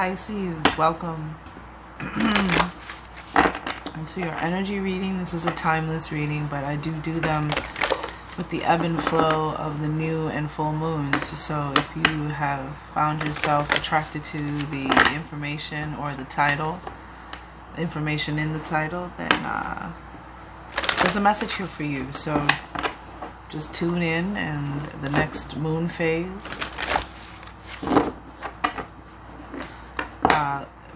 Pisces, welcome into your energy reading. This is a timeless reading, but I do them with the ebb and flow of the new and full moons. So if you have found yourself attracted to the information or the title, information in the title, then there's a message here for you. So just tune in, and the next moon phase,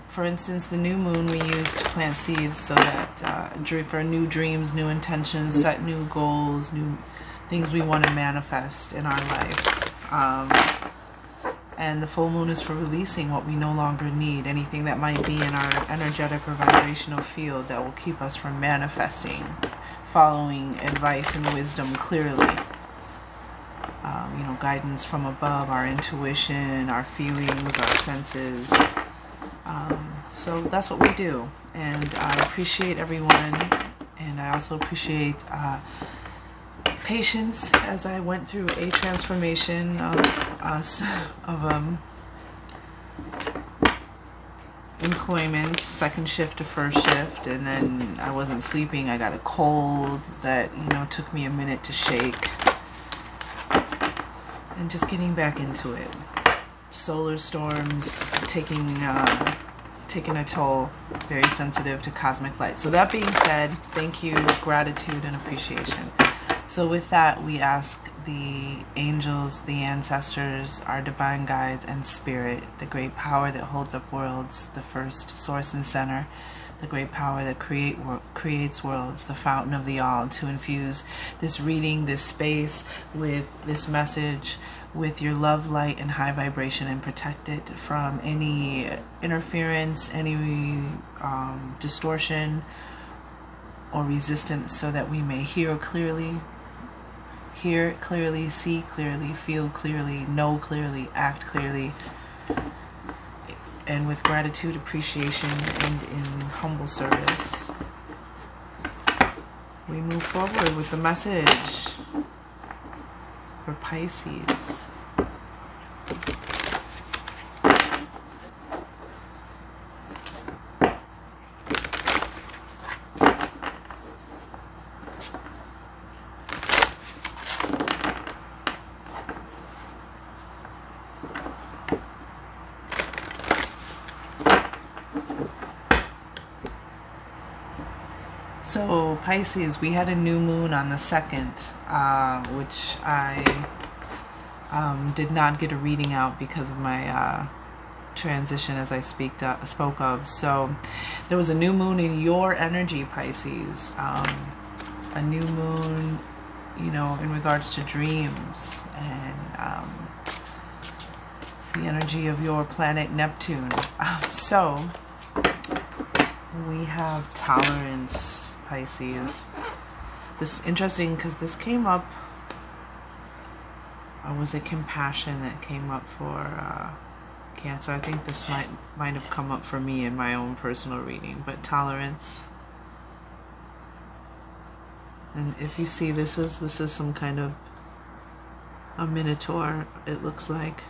for instance, the new moon we use to plant seeds so that for new dreams, new intentions, set new goals, new things we want to manifest in our life. And the full moon is for releasing what we no longer need, anything that might be in our energetic or vibrational field that will keep us from manifesting, following advice and wisdom clearly. Guidance from above, our intuition, our feelings, our senses. So that's what we do, and I appreciate everyone, and I also appreciate patience as I went through a transformation of employment, second shift to first shift, and then I wasn't sleeping. I got a cold that took me a minute to shake, and just getting back into it. Solar storms taking a toll, very sensitive to cosmic light. So that being said, thank you, gratitude, and appreciation. So with that, we ask the angels, the ancestors, our divine guides, and spirit, the great power that holds up worlds, the first source and center, the great power that creates worlds, the fountain of the all, to infuse this reading, this space, with this message, with your love, light, and high vibration, and protect it from any interference, any distortion or resistance, so that we may hear clearly, see clearly, feel clearly, know clearly, act clearly, and with gratitude, appreciation, and in humble service. We move forward with the message for Pisces. So Pisces, we had a new moon on the 2nd, which I did not get a reading out because of my transition, as I spoke of. So there was a new moon in your energy, Pisces. A new moon, in regards to dreams and the energy of your planet Neptune. So we have tolerance, Pisces. This is interesting because this came up, or was it compassion that came up for Cancer? I think this might have come up for me in my own personal reading, but tolerance. And if you see, this is some kind of a minotaur. It looks like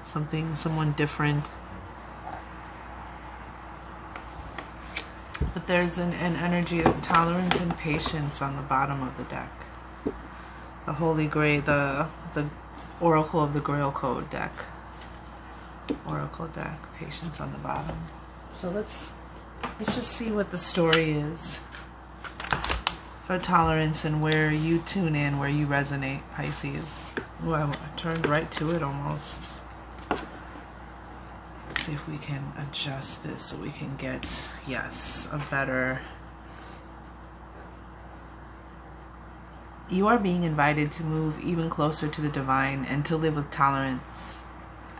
someone different. But there's an energy of tolerance and patience on the bottom of the deck. The Holy Grail, the Oracle of the Grail Code deck. Oracle deck, patience on the bottom. So let's just see what the story is for tolerance, and where you tune in, where you resonate, Pisces. Oh, I turned right to it almost. See if we can adjust this so we can get, yes, a better. You are being invited to move even closer to the divine and to live with tolerance,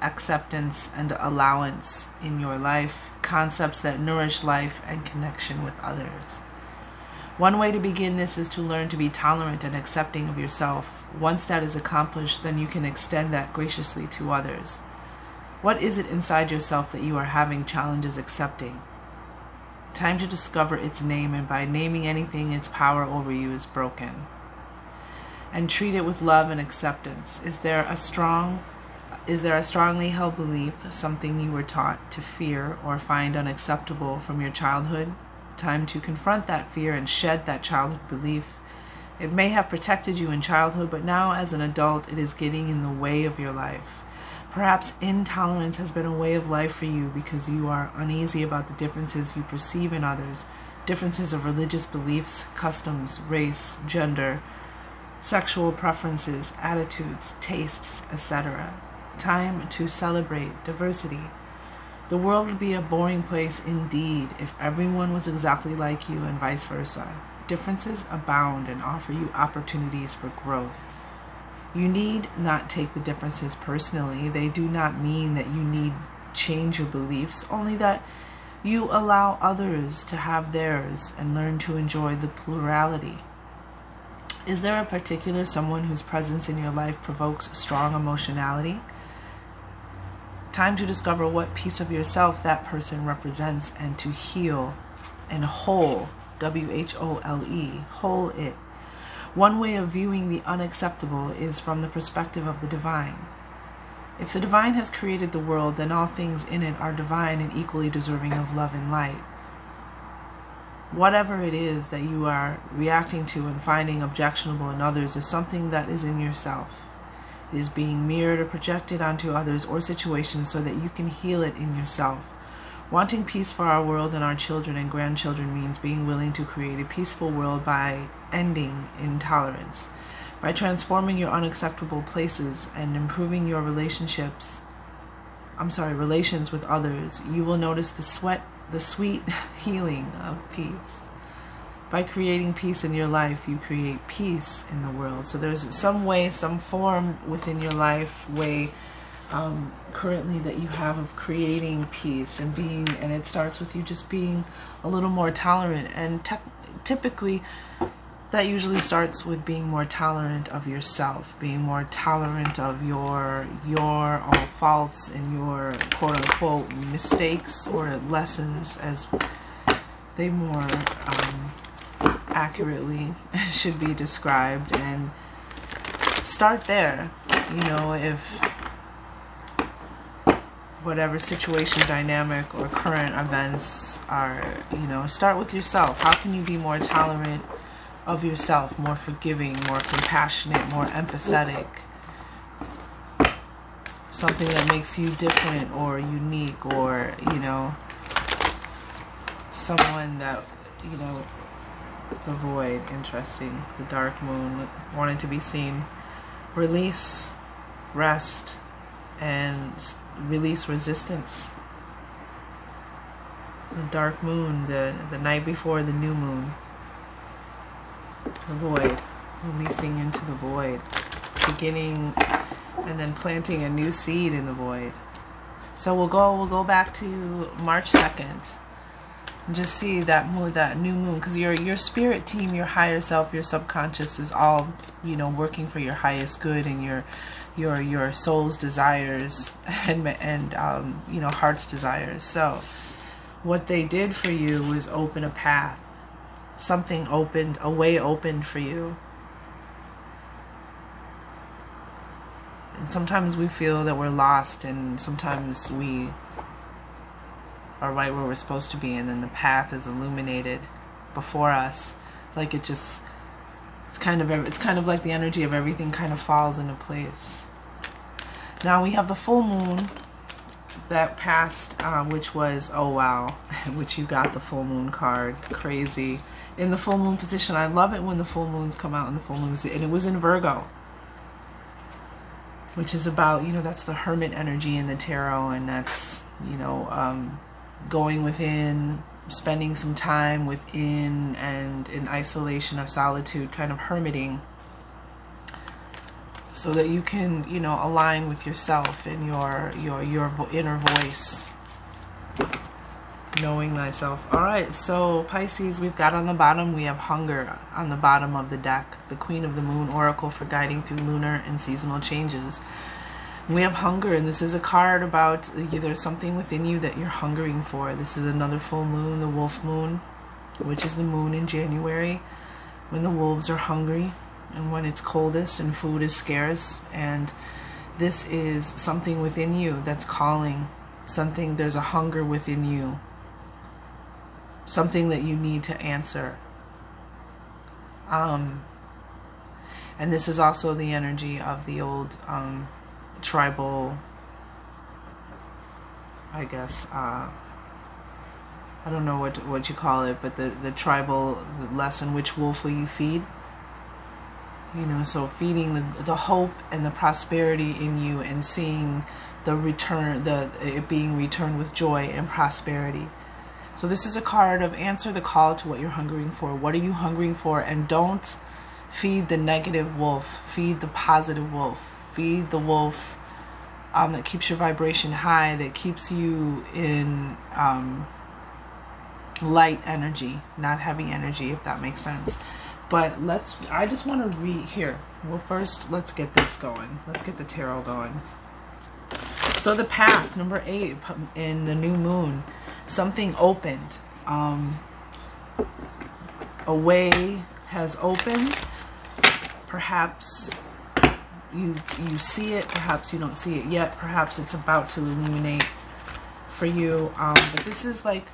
acceptance, and allowance in your life, concepts that nourish life and connection with others. One way to begin this is to learn to be tolerant and accepting of yourself. Once that is accomplished, then you can extend that graciously to others. What is it inside yourself that you are having challenges accepting? Time to discover its name, and by naming anything, its power over you is broken. And treat it with love and acceptance. Is there a strong Is there a strongly held belief, something you were taught to fear or find unacceptable from your childhood? Time to confront that fear and shed that childhood belief. It may have protected you in childhood, but now as an adult, it is getting in the way of your life. Perhaps intolerance has been a way of life for you because you are uneasy about the differences you perceive in others, differences of religious beliefs, customs, race, gender, sexual preferences, attitudes, tastes, etc. Time to celebrate diversity. The world would be a boring place indeed if everyone was exactly like you and vice versa. Differences abound and offer you opportunities for growth. You need not take the differences personally. They do not mean that you need change your beliefs, only that you allow others to have theirs and learn to enjoy the plurality. Is there a particular someone whose presence in your life provokes strong emotionality? Time to discover what piece of yourself that person represents and to heal and whole, W-H-O-L-E, whole it. One way of viewing the unacceptable is from the perspective of the divine. If the divine has created the world, then all things in it are divine and equally deserving of love and light. Whatever it is that you are reacting to and finding objectionable in others is something that is in yourself. It is being mirrored or projected onto others or situations so that you can heal it in yourself. Wanting peace for our world and our children and grandchildren means being willing to create a peaceful world by ending intolerance. By transforming your unacceptable places and improving your relations with others, you will notice the sweet healing of peace. By creating peace in your life, you create peace in the world. So there's some way, some form within your life, currently that you have of creating peace and it starts with you just being a little more tolerant. And typically, that usually starts with being more tolerant of yourself, being more tolerant of your own faults and your quote-unquote mistakes or lessons, as they more accurately should be described. And start there. If whatever situation, dynamic, or current events are, start with yourself. How can you be more tolerant of yourself, more forgiving, more compassionate, more empathetic? Something that makes you different or unique, or, someone that, the void, interesting, the dark moon, wanting to be seen. Release, rest, and release resistance. The dark moon, the night before the new moon. The void, releasing into the void, beginning and then planting a new seed in the void. So we'll go back to March 2nd and just see that new moon, because your spirit team, your higher self, your subconscious is all working for your highest good and your soul's desires and heart's desires. So what they did for you was open a path. Something opened, a way opened for you. And sometimes we feel that we're lost, and sometimes we are right where we're supposed to be, and then the path is illuminated before us. Like it's kind of like the energy of everything kind of falls into place. Now we have the full moon that passed, which was, oh wow, which you got the full moon card. Crazy. In the full moon position. I love it when the full moons come out in the full moons. And it was in Virgo, which is about, that's the hermit energy in the tarot. And that's, going within, spending some time within and in isolation or solitude, kind of hermiting, so that you can, align with yourself and your inner voice. Knowing thyself. Alright, so Pisces, we've got on the bottom, we have hunger on the bottom of the deck. The Queen of the Moon Oracle for guiding through lunar and seasonal changes. We have hunger, and this is a card about there's something within you that you're hungering for. This is another full moon, the wolf moon, which is the moon in January, when the wolves are hungry and when it's coldest and food is scarce. And This is something within you that's calling. Something, there's a hunger within you. Something that you need to answer. And this is also the energy of the old tribal, I guess, I don't know what you call it, but the tribal lesson, which wolf will you feed? You know, so feeding the hope and the prosperity in you, and seeing the return, it being returned with joy and prosperity. So this is a card of answer the call to what you're hungering for. What are you hungering for? And don't feed the negative wolf. Feed the positive wolf. Feed the wolf that keeps your vibration high, that keeps you in light energy, not heavy energy, if that makes sense. But I just want to read here. Well, first, let's get this going. Let's get the tarot going. So the path, number 8, in the new moon, something opened. A way has opened. Perhaps you see it. Perhaps you don't see it yet. Perhaps it's about to illuminate for you. But this is like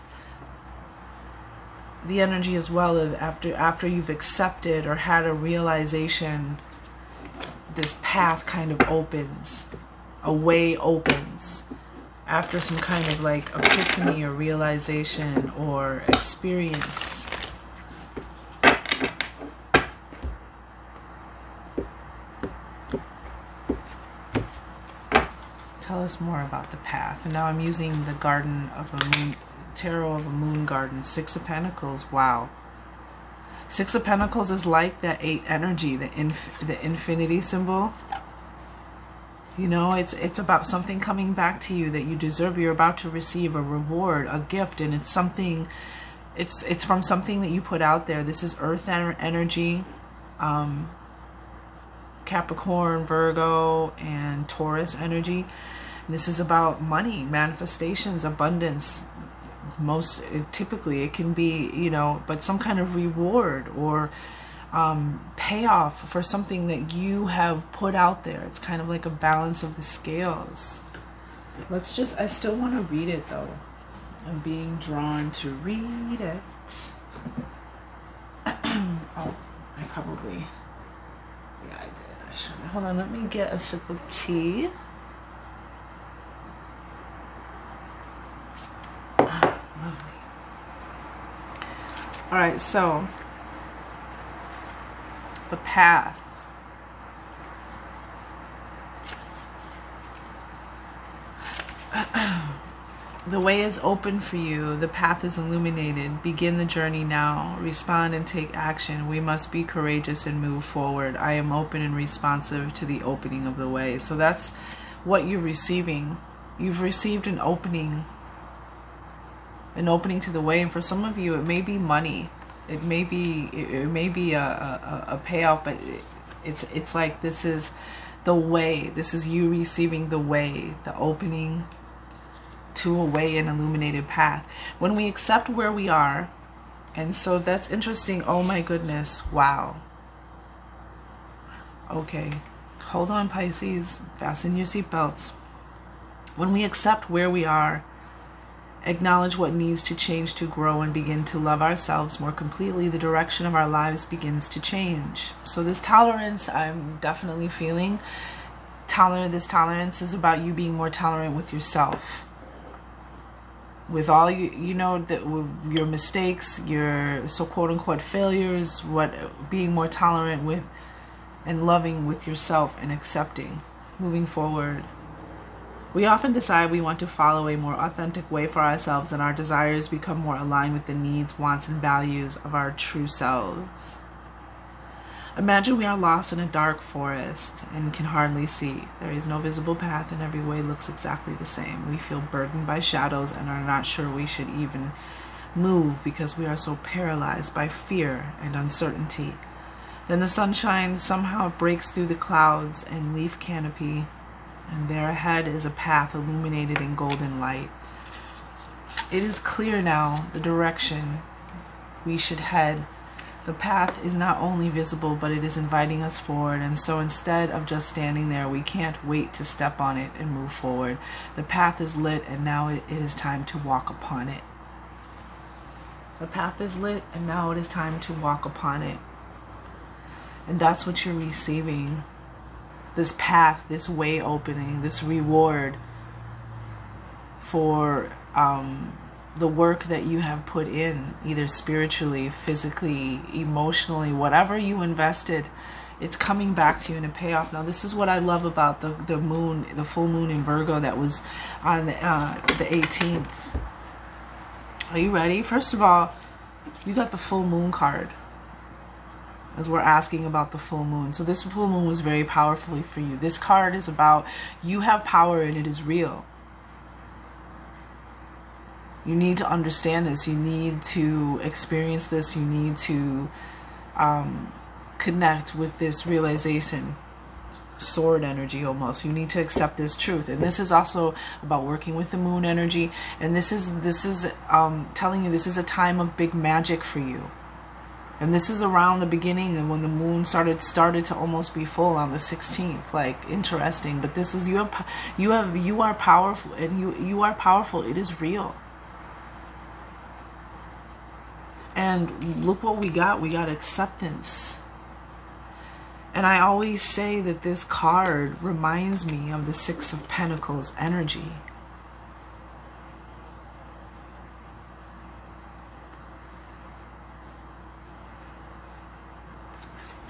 the energy as well of after you've accepted or had a realization, this path kind of opens. A way opens after some kind of like epiphany or realization or experience. Tell us more about the path. And now I'm using the Garden of a Moon, Tarot of a Moon Garden, 6 of Pentacles. Wow. 6 of Pentacles is like that 8 energy, the infinity symbol. You know, it's about something coming back to you that you deserve. You're about to receive a reward, a gift, and it's something, it's from something that you put out there. This is earth energy, Capricorn, Virgo, and Taurus energy. And this is about money, manifestations, abundance. Typically it can be, you know, but some kind of reward or payoff for something that you have put out there. It's kind of like a balance of the scales. I still want to read it though. I'm being drawn to read it. Oh, I probably, yeah, I did. I should. Hold on, let me get a sip of tea. Lovely. All right, so the path. The way is open for you. The path is illuminated. Begin the journey now. Respond and take action. We must be courageous and move forward. I am open and responsive to the opening of the way. So that's what you're receiving. You've received an opening to the way. And for some of you, it may be money. It may be a payoff, but it's like this is the way. This is you receiving the way, the opening to a way, an illuminated path. When we accept where we are, and so that's interesting. Oh my goodness. Wow. Okay. Hold on, Pisces. Fasten your seatbelts. When we accept where we are, acknowledge what needs to change to grow and begin to love ourselves more completely, the direction of our lives begins to change. So this tolerance, I'm definitely feeling this tolerance is about you being more tolerant with yourself, with all you know, with your mistakes, your so quote-unquote failures, being more tolerant with and loving with yourself and accepting, moving forward. We often decide we want to follow a more authentic way for ourselves, and our desires become more aligned with the needs, wants, and values of our true selves. Imagine we are lost in a dark forest and can hardly see. There is no visible path, and every way looks exactly the same. We feel burdened by shadows and are not sure we should even move because we are so paralyzed by fear and uncertainty. Then the sunshine somehow breaks through the clouds and leaf canopy, and there ahead is a path illuminated in golden light. It is clear now the direction we should head. The path is not only visible, but it is inviting us forward. And so instead of just standing there, we can't wait to step on it and move forward. The path is lit, and now it is time to walk upon it. The path is lit, and now it is time to walk upon it. And that's what you're receiving. This path, this way opening, this reward for the work that you have put in, either spiritually, physically, emotionally, whatever you invested, it's coming back to you in a payoff. Now, this is what I love about the moon, the full moon in Virgo that was on the 18th. Are you ready? First of all, you got the full moon card, as we're asking about the full moon. So this full moon was very powerful for you. This card is about you have power and it is real. You need to understand this. You need to experience this. You need to connect with this realization. Sword energy almost. You need to accept this truth. And this is also about working with the moon energy. And this is telling you this is a time of big magic for you. And this is around the beginning and when the moon started to almost be full on the 16th. Like, interesting. But this is you are powerful, and you are powerful. It is real. And look what we got. We got acceptance. And I always say that this card reminds me of the Six of Pentacles energy.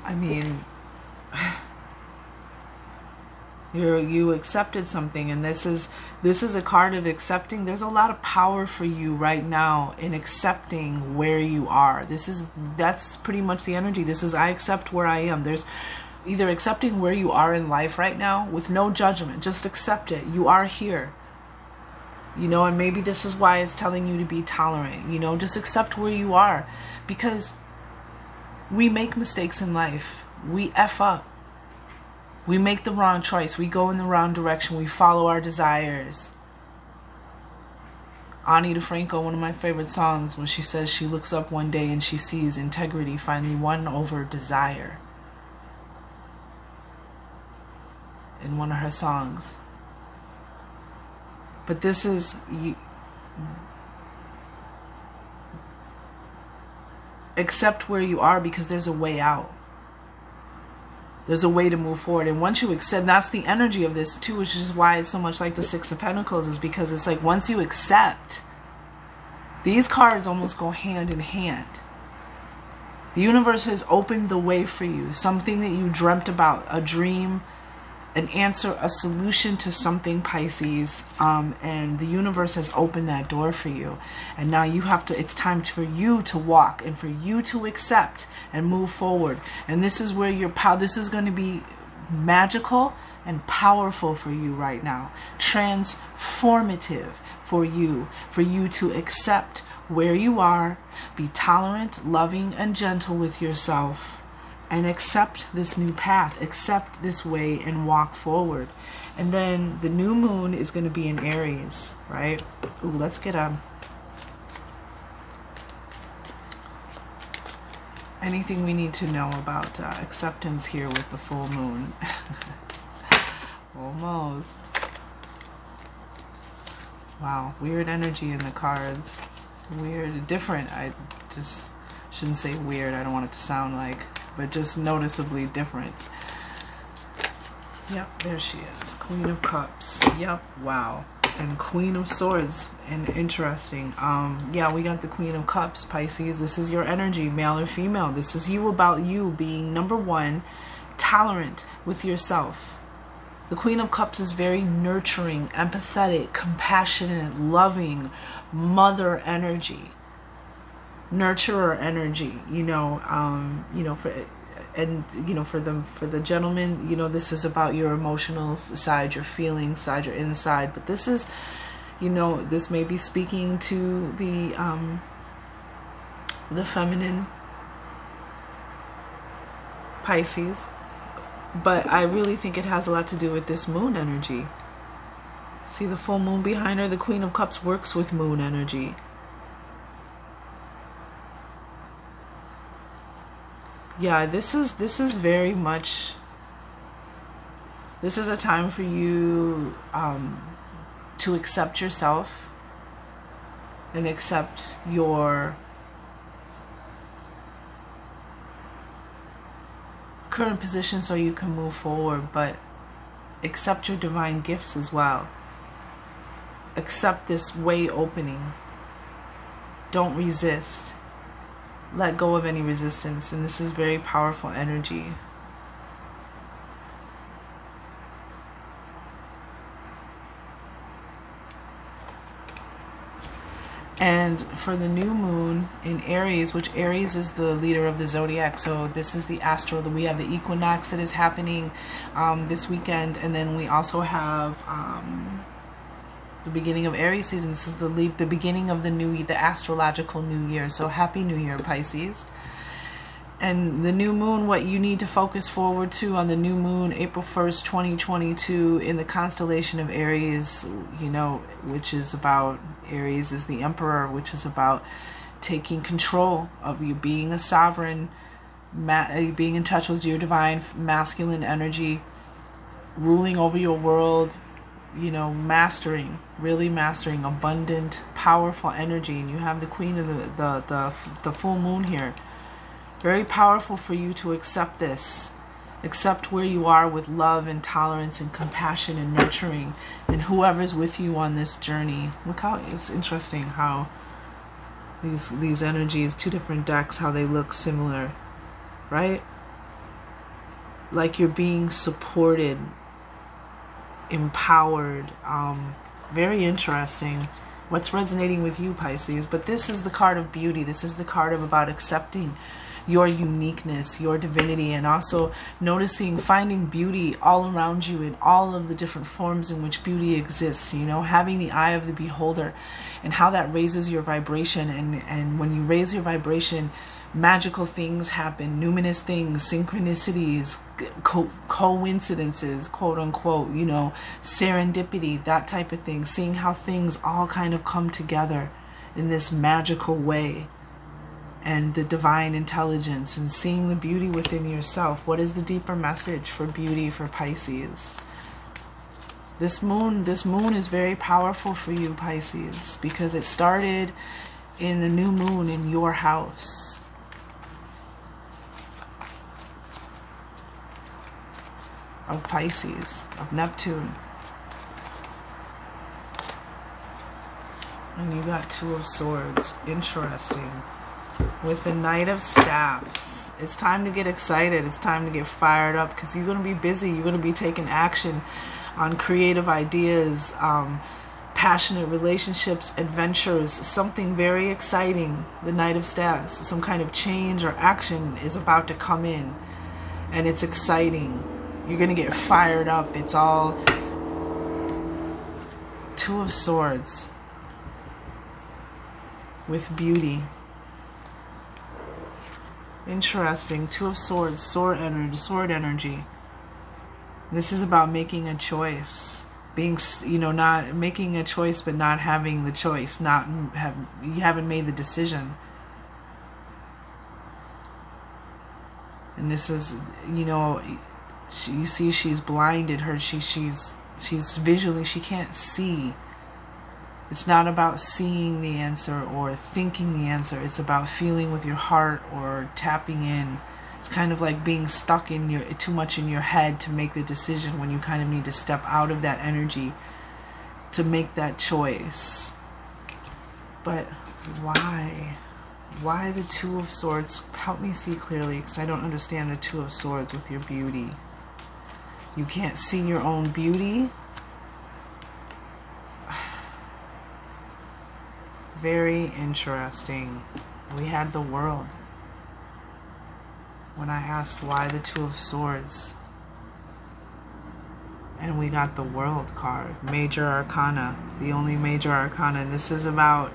I mean, you accepted something, and this is a card of accepting. There's a lot of power for you right now in accepting where you are. That's pretty much the energy. This is I accept where I am. There's either accepting where you are in life right now with no judgment. Just accept it. You are here. You know, and maybe this is why it's telling you to be tolerant. You know, just accept where you are, because we make mistakes in life. We F up. We make the wrong choice. We go in the wrong direction. We follow our desires. Ani DeFranco, one of my favorite songs, when she says she looks up one day and she sees integrity finally won over desire. In one of her songs. But this is... accept where you are, because there's a way out. There's a way to move forward. And once you accept, that's the energy of this too, which is why it's so much like the Six of Pentacles, is because it's like once you accept, these cards almost go hand in hand. The universe has opened the way for you. Something that you dreamt about, a dream, an answer, a solution to something, Pisces, and the universe has opened that door for you. And now you have to, it's time for you to walk and for you to accept and move forward. And this is where your power, this is going to be magical and powerful for you right now. Transformative for you to accept where you are, be tolerant, loving, and gentle with yourself. And accept this new path, accept this way, and walk forward. And then the new moon is going to be in Aries, right? Ooh, let's get anything we need to know about acceptance here with the full moon. Almost. Wow, weird energy in the cards. Weird, different. I just shouldn't say weird. I don't want it to sound like, but just noticeably different. Yep, there she is. Queen of Cups. Yep, wow. And Queen of Swords. And interesting. Yeah, we got the Queen of Cups, Pisces. This is your energy, male or female. This is you, about you being, number one, tolerant with yourself. The Queen of Cups is very nurturing, empathetic, compassionate, loving, mother energy. Nurturer energy, for the gentleman, this is about your emotional side, your feeling side, your inside. But this is, this may be speaking to the feminine Pisces, but I really think it has a lot to do with this moon energy. See the full moon behind her? The Queen of Cups works with moon energy. Yeah, this is very much, this is a time for you to accept yourself and accept your current position so you can move forward, but accept your divine gifts as well. Accept this way opening. Don't resist. Let go of any resistance, and this is very powerful energy. And for the new moon in Aries, which Aries is the leader of the zodiac, so this is the astral, we have the equinox that is happening this weekend, and then we also have the beginning of Aries season. This is the beginning of the astrological new year. So happy new year, Pisces. And the new moon, what you need to focus forward to on the new moon, April 1st, 2022, in the constellation of Aries, you know, which is about, Aries is the emperor, which is about taking control of you, being a sovereign, being in touch with your divine masculine energy, ruling over your world, you know, mastering, really mastering abundant, powerful energy. And you have the queen of the full moon here. Very powerful for you to accept this. Accept where you are with love and tolerance and compassion and nurturing, and whoever's with you on this journey. Look how it's interesting how these energies, two different decks, how they look similar, right? Like you're being supported, empowered. Very interesting. What's resonating with you, Pisces? But this is the card of beauty. This is the card of about accepting your uniqueness, your divinity, and also noticing, finding beauty all around you in all of the different forms in which beauty exists, you know, having the eye of the beholder, and how that raises your vibration. And when you raise your vibration, magical things happen, numinous things, synchronicities, coincidences, quote unquote, you know, serendipity, that type of thing, seeing how things all kind of come together in this magical way. And the divine intelligence, and seeing the beauty within yourself. What is the deeper message for beauty for Pisces? This moon is very powerful for you, Pisces, because it started in the new moon in your house. Of Pisces, of Neptune. And you got Two of Swords. Interesting. With the Knight of Staffs, it's time to get excited. It's time to get fired up, because you're going to be busy. You're going to be taking action on creative ideas, passionate relationships, adventures, something very exciting. The Knight of Staffs, some kind of change or action is about to come in, and it's exciting. You're going to get fired up. It's all Two of Swords with beauty. Interesting. Two of Swords, sword energy. This is about making a choice. Being, you know, not making a choice, but not having the choice. You haven't made the decision. And this is, you know, you see she's blinded. She's visually, she can't see. It's not about seeing the answer or thinking the answer. It's about feeling with your heart or tapping in. It's kind of like being stuck in too much in your head to make the decision, when you kind of need to step out of that energy to make that choice. But why? Why the Two of Swords? Help me see clearly, because I don't understand the Two of Swords with your beauty. You can't see your own beauty? Very interesting. We had the World. When I asked why the Two of Swords, and we got the World card, Major Arcana, the only Major Arcana. And this is about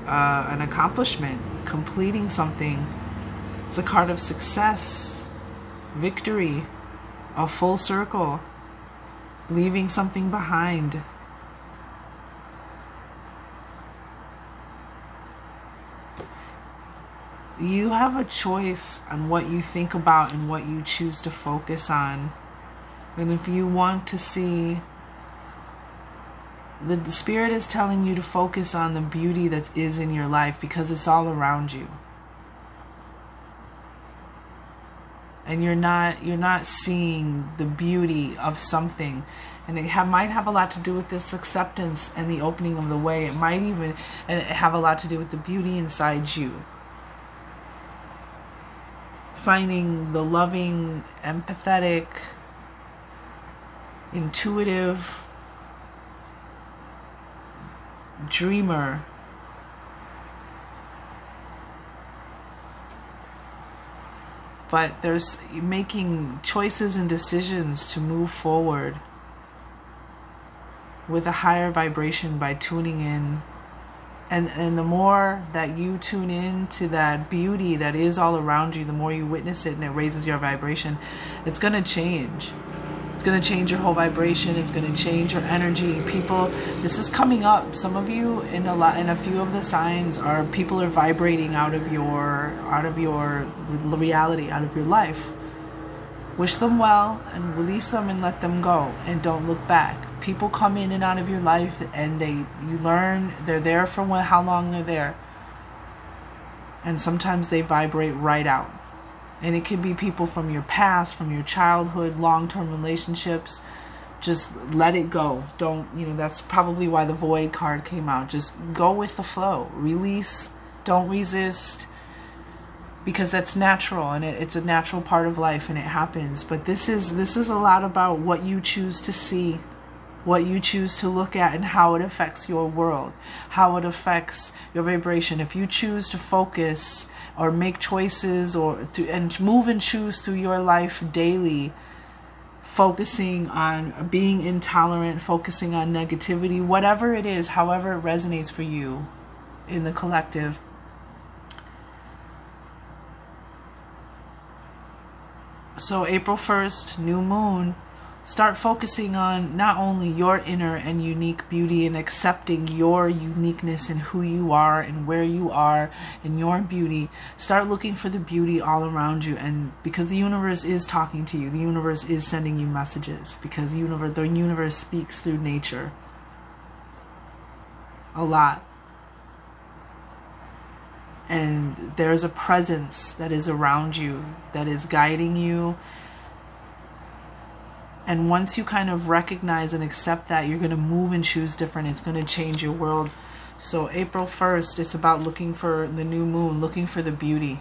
an accomplishment, completing something. It's a card of success, victory, a full circle, leaving something behind. you have a choice on what you think about and what you choose to focus on. And if you want to see, the Spirit is telling you to focus on the beauty that is in your life, because it's all around you. And you're not seeing the beauty of something. And it might have a lot to do with this acceptance and the opening of the way. It might even have a lot to do with the beauty inside you. Finding the loving, empathetic, intuitive dreamer but there's making choices and decisions to move forward with a higher vibration by tuning in. And the more that you tune in to that beauty that is all around you, the more you witness it and it raises your vibration, it's going to change. It's going to change your whole vibration. It's going to change your energy. People, this is coming up. Some of you in a few of the signs are people are vibrating out of your reality, out of your life. Wish them well and release them and let them go, and don't look back. People come in and out of your life, and you learn they're there for how long they're there, and sometimes they vibrate right out. And it can be people from your past, from your childhood, long-term relationships. Just let it go. Don't, that's probably why the Void card came out. Just go with the flow. Release. Don't resist. Because that's natural, and it's a natural part of life, and it happens. But this is a lot about what you choose to see, what you choose to look at, and how it affects your world, how it affects your vibration. If you choose to focus or make choices and move and choose through your life daily, focusing on being intolerant, focusing on negativity, whatever it is, however it resonates for you in the collective, so April 1st, new moon, start focusing on not only your inner and unique beauty and accepting your uniqueness and who you are and where you are and your beauty. Start looking for the beauty all around you, and because the universe is talking to you, the universe is sending you messages, because the universe speaks through nature a lot. And there's a presence that is around you, that is guiding you. And once you kind of recognize and accept that, you're going to move and choose different. It's going to change your world. So April 1st, it's about looking for the new moon, looking for the beauty.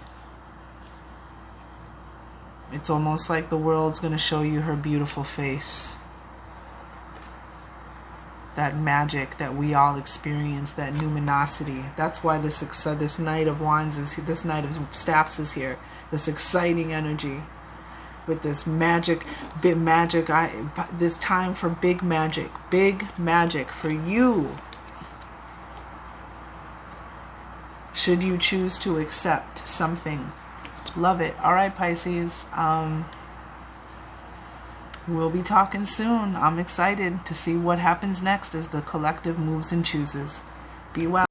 It's almost like the world's going to show you her beautiful face. That magic that we all experience, that luminosity. That's why this Knight of Wands is here, this Knight of Staffs is here. This exciting energy with this magic, big magic. This time for big magic for you. Should you choose to accept something, love it. All right, Pisces. We'll be talking soon. I'm excited to see what happens next as the collective moves and chooses. Be well.